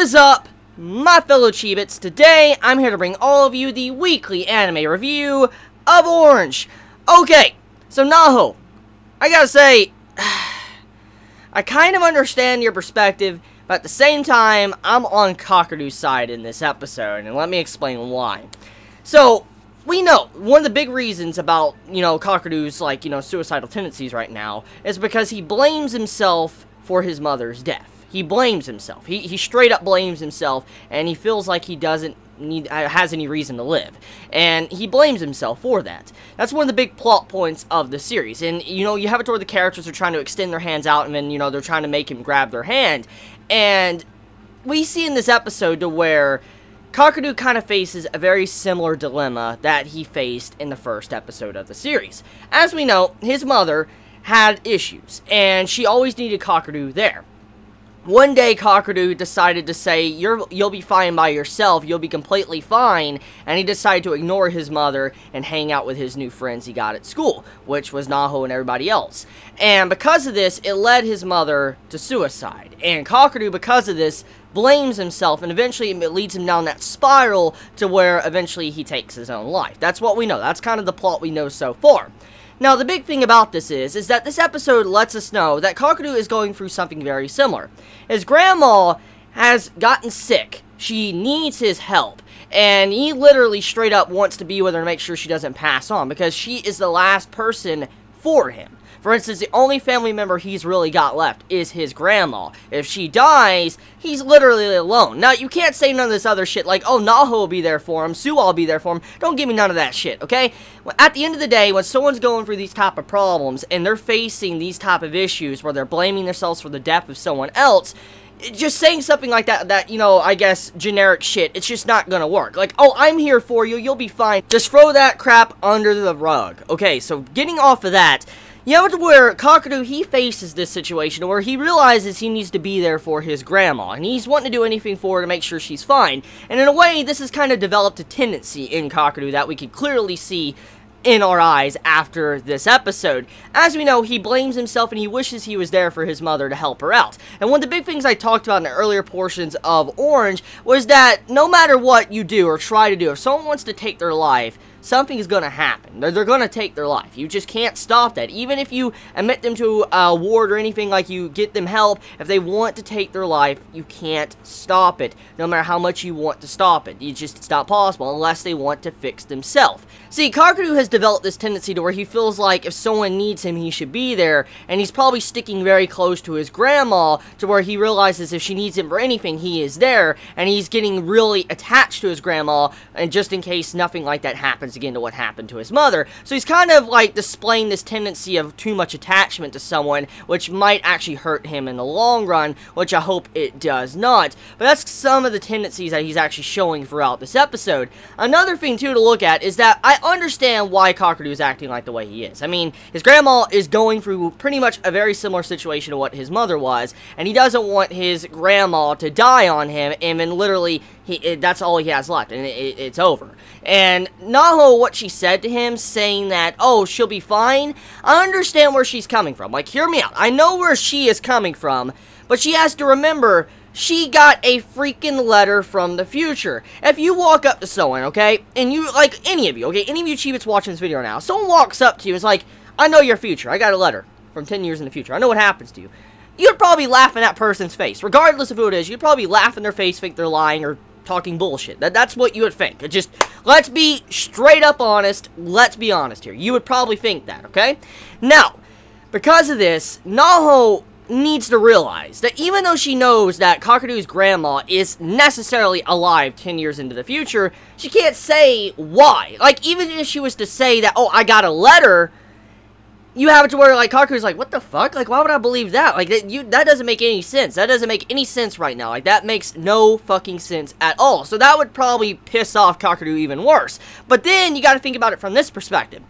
is up, my fellow Chibits? Today, I'm here to bring all of you the weekly anime review of Orange. Okay, so Naho, I gotta say, I kind of understand your perspective, but at the same time, I'm on Kakadu's side in this episode, and let me explain why. So, we know, one of the big reasons about, Kakadu's, suicidal tendencies right now, is because he blames himself for his mother's death. He blames himself. He straight up blames himself, and he feels like he doesn't has any reason to live. And he blames himself for that. That's one of the big plot points of the series. And, you have it to where the characters are trying to extend their hands out, and then, they're trying to make him grab their hand. And we see in this episode to where Kakadu kind of faces a very similar dilemma that he faced in the first episode of the series. As we know, his mother had issues, and she always needed Kakadu there. One day, Kakadu decided to say, you'll be fine by yourself, you'll be completely fine, and he decided to ignore his mother and hang out with his new friends he got at school, which was Naho and everybody else. And because of this, it led his mother to suicide. And Kakadu, because of this, blames himself, and eventually it leads him down that spiral to where eventually he takes his own life. That's what we know. That's kind of the plot we know so far. Now, the big thing about this is that this episode lets us know that Kakadu is going through something very similar. His grandma has gotten sick. She needs his help. And he literally straight up wants to be with her to make sure she doesn't pass on, because she is the last person for him. For instance, the only family member he's really got left is his grandma. If she dies, he's literally alone. Now, you can't say none of this other shit like, oh, Naho will be there for him, Sue will be there for him. Don't give me none of that shit, okay? At the end of the day, when someone's going through these type of problems, and they're facing these type of issues where they're blaming themselves for the death of someone else, just saying something like that, I guess, generic shit, it's just not gonna work. Like, oh, I'm here for you, you'll be fine. Just throw that crap under the rug. Okay, so getting off of that, where Kakadu, he faces this situation where he realizes he needs to be there for his grandma, and he's wanting to do anything for her to make sure she's fine. And in a way, this has kind of developed a tendency in Kakadu that we can clearly see in our eyes after this episode. As we know, he blames himself and he wishes he was there for his mother to help her out. And one of the big things I talked about in the earlier portions of Orange was that no matter what you do or try to do, if someone wants to take their life, something is going to happen. They're going to take their life. You just can't stop that. Even if you admit them to a ward or anything, like you get them help, if they want to take their life, you can't stop it. No matter how much you want to stop it. It's not possible unless they want to fix themselves. See, Kakadu has developed this tendency to where he feels like if someone needs him, he should be there, and he's probably sticking very close to his grandma to where he realizes if she needs him for anything, he is there, and he's getting really attached to his grandma, and just in case nothing like that happens again to what happened to his mother. So he's kind of like displaying this tendency of too much attachment to someone, which might actually hurt him in the long run, which I hope it does not. But that's some of the tendencies that he's actually showing throughout this episode. Another thing too to look at is that I understand why Kakadu is acting like the way he is. I mean, his grandma is going through pretty much a very similar situation to what his mother was, and he doesn't want his grandma to die on him, and then literally that's all he has left, and it's over. And Naho, what she said to him, saying that, oh, she'll be fine, I understand where she's coming from. Like, hear me out. I know where she is coming from, but she has to remember, she got a freaking letter from the future. If you walk up to someone, okay, and you, like, any of you Chibits watching this video now, someone walks up to you and is like, I know your future, I got a letter from 10 years in the future, I know what happens to you. You'd probably laugh in that person's face. Regardless of who it is, you'd probably laugh in their face, think they're lying, or talking bullshit. That's what you would think. Just, let's be straight up honest. Let's be honest here. You would probably think that, okay? Now, because of this, Naho needs to realize that even though she knows that Kakadu's grandma is necessarily alive 10 years into the future, she can't say why. Like, even if she was to say that, oh, I got a letter, you have it to where, like, Kakadu's like, what the fuck? Like, why would I believe that? Like, that doesn't make any sense. That doesn't make any sense right now. Like, that makes no fucking sense at all. So that would probably piss off Kakadu even worse. But then, you gotta think about it from this perspective.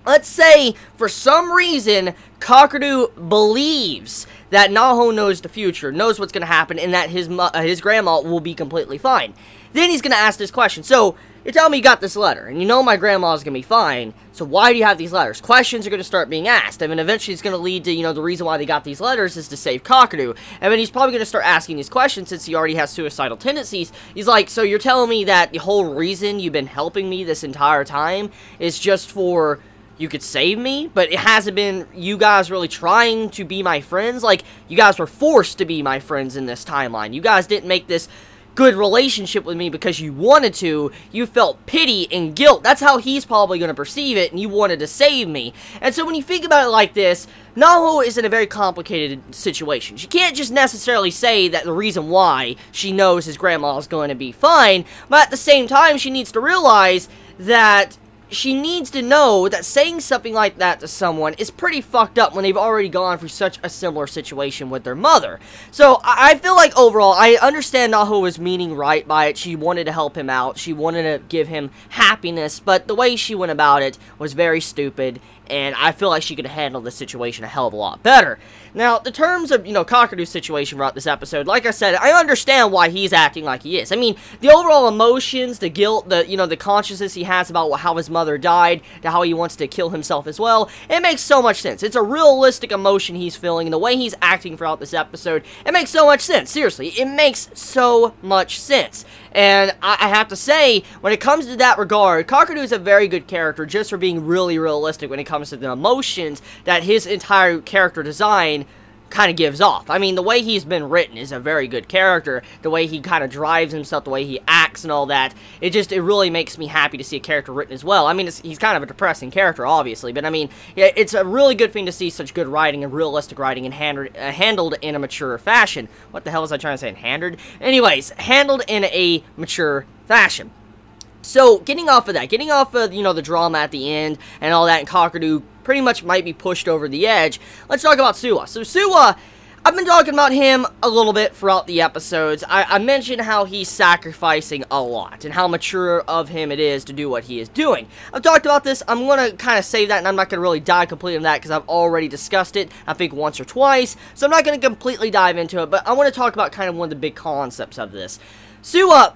Let's say, for some reason, Kakadu believes that Naho knows the future, knows what's going to happen, and that his grandma will be completely fine. Then he's going to ask this question. So, you're telling me you got this letter, and you know my grandma's going to be fine, so why do you have these letters? Questions are going to start being asked. I mean, eventually it's going to lead to, you know, the reason why they got these letters is to save Kakadu. And then he's probably going to start asking these questions since he already has suicidal tendencies. He's like, so you're telling me that the whole reason you've been helping me this entire time is just for you could save me, but it hasn't been you guys really trying to be my friends? Like, you guys were forced to be my friends in this timeline. You guys didn't make this good relationship with me because you wanted to. You felt pity and guilt. That's how he's probably going to perceive it, and you wanted to save me. And so when you think about it like this, Naho is in a very complicated situation. She can't just necessarily say that the reason why she knows his grandma is going to be fine, but at the same time, she needs to realize that she needs to know that saying something like that to someone is pretty fucked up when they've already gone through such a similar situation with their mother. So, I feel like overall, I understand Naho was meaning right by it. She wanted to help him out. She wanted to give him happiness, but the way she went about it was very stupid, and I feel like she could have handled the situation a hell of a lot better. Now, in terms of, you know, Kakadu's situation throughout this episode, like I said, I understand why he's acting like he is. I mean, the overall emotions, the guilt, the, you know, the consciousness he has about how his mother died, to how he wants to kill himself as well, it makes so much sense. It's a realistic emotion he's feeling, and the way he's acting throughout this episode, it makes so much sense. Seriously, it makes so much sense. And I have to say, when it comes to that regard, Kakadu is a very good character just for being really realistic when it comes to the emotions that his entire character design kind of gives off. I mean, the way he's been written is a very good character. The way he kind of drives himself, the way he acts and all that, it really makes me happy to see a character written as well. I mean, he's kind of a depressing character, obviously, but I mean, yeah, it's a really good thing to see such good writing and realistic writing and handled in a mature fashion. What the hell was I trying to say? Handled? Anyways, handled in a mature fashion. So, getting off of, you know, the drama at the end and all that, and Kakadu pretty much might be pushed over the edge, let's talk about Suwa. So, Suwa, I've been talking about him a little bit throughout the episodes. I mentioned how he's sacrificing a lot, and how mature of him it is to do what he is doing. I've talked about this. I'm going to kind of save that, and I'm not going to really dive completely into that, because I've already discussed it, I think, once or twice. So, I'm not going to completely dive into it, but I want to talk about kind of one of the big concepts of this. Suwa,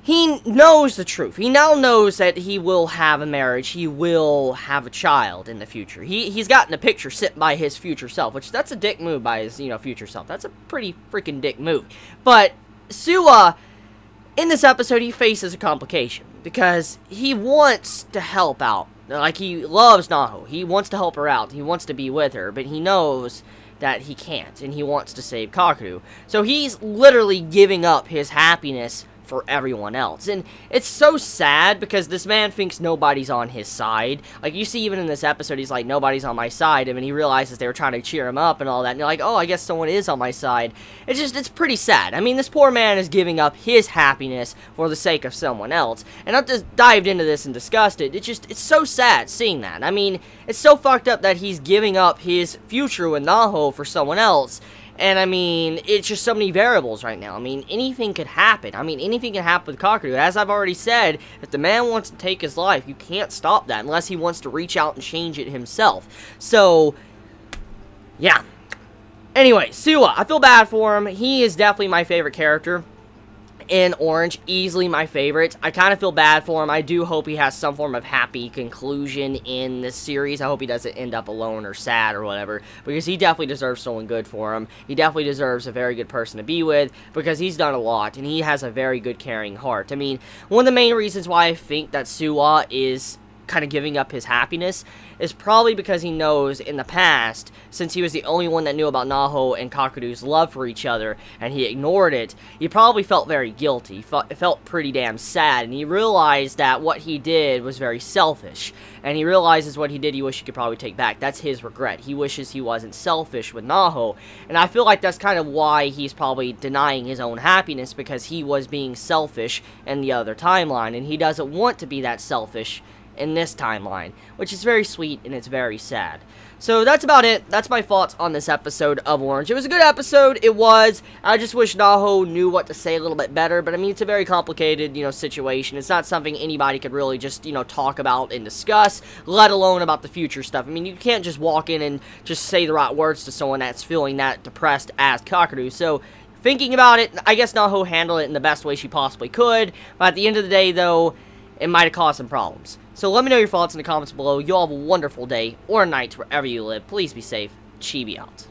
he knows the truth. He now knows that he will have a marriage. He will have a child in the future. He's gotten a picture sent by his future self, which that's a dick move by his, you know, future self. That's a pretty freaking dick move. But Suwa, in this episode, he faces a complication because he wants to help out. Like, he loves Naho. He wants to help her out. He wants to be with her, but he knows that he can't, and he wants to save Kakadu. So he's literally giving up his happiness for everyone else. And it's so sad because this man thinks nobody's on his side. Like, you see even in this episode, he's like, nobody's on my side, and then he realizes they were trying to cheer him up and all that, and you're like, oh, I guess someone is on my side. It's pretty sad. I mean, this poor man is giving up his happiness for the sake of someone else. And I've just dived into this and discussed it. It's so sad seeing that. I mean, it's so fucked up that he's giving up his future with Naho for someone else. And, I mean, it's just so many variables right now. I mean, anything could happen. I mean, anything can happen with Kakadu. As I've already said, if the man wants to take his life, you can't stop that unless he wants to reach out and change it himself. So, yeah. Anyway, Suwa, I feel bad for him. He is definitely my favorite character in Orange, easily my favorite. I kind of feel bad for him. I do hope he has some form of happy conclusion in this series. I hope he doesn't end up alone or sad or whatever, because he definitely deserves someone good for him. He definitely deserves a very good person to be with, because he's done a lot, and he has a very good, caring heart. I mean, one of the main reasons why I think that Suwa is kind of giving up his happiness is probably because he knows in the past, since he was the only one that knew about Naho and Kakadu's love for each other, and he ignored it, he probably felt very guilty. He felt pretty damn sad, and he realized that what he did was very selfish, and he realizes what he did he wishes he could probably take back. That's his regret. He wishes he wasn't selfish with Naho, and I feel like that's kind of why he's probably denying his own happiness, because he was being selfish in the other timeline, and he doesn't want to be that selfish in this timeline, which is very sweet and it's very sad. So that's about it. That's my thoughts on this episode of Orange. It was a good episode. It was. I just wish Naho knew what to say a little bit better, but I mean, it's a very complicated, situation. It's not something anybody could really just, talk about and discuss, let alone about the future stuff. I mean, you can't just walk in and just say the right words to someone that's feeling that depressed as Kakadu. So thinking about it, I guess Naho handled it in the best way she possibly could, but at the end of the day, though, it might have caused some problems. So let me know your thoughts in the comments below. You all have a wonderful day or night wherever you live. Please be safe. Chibi out.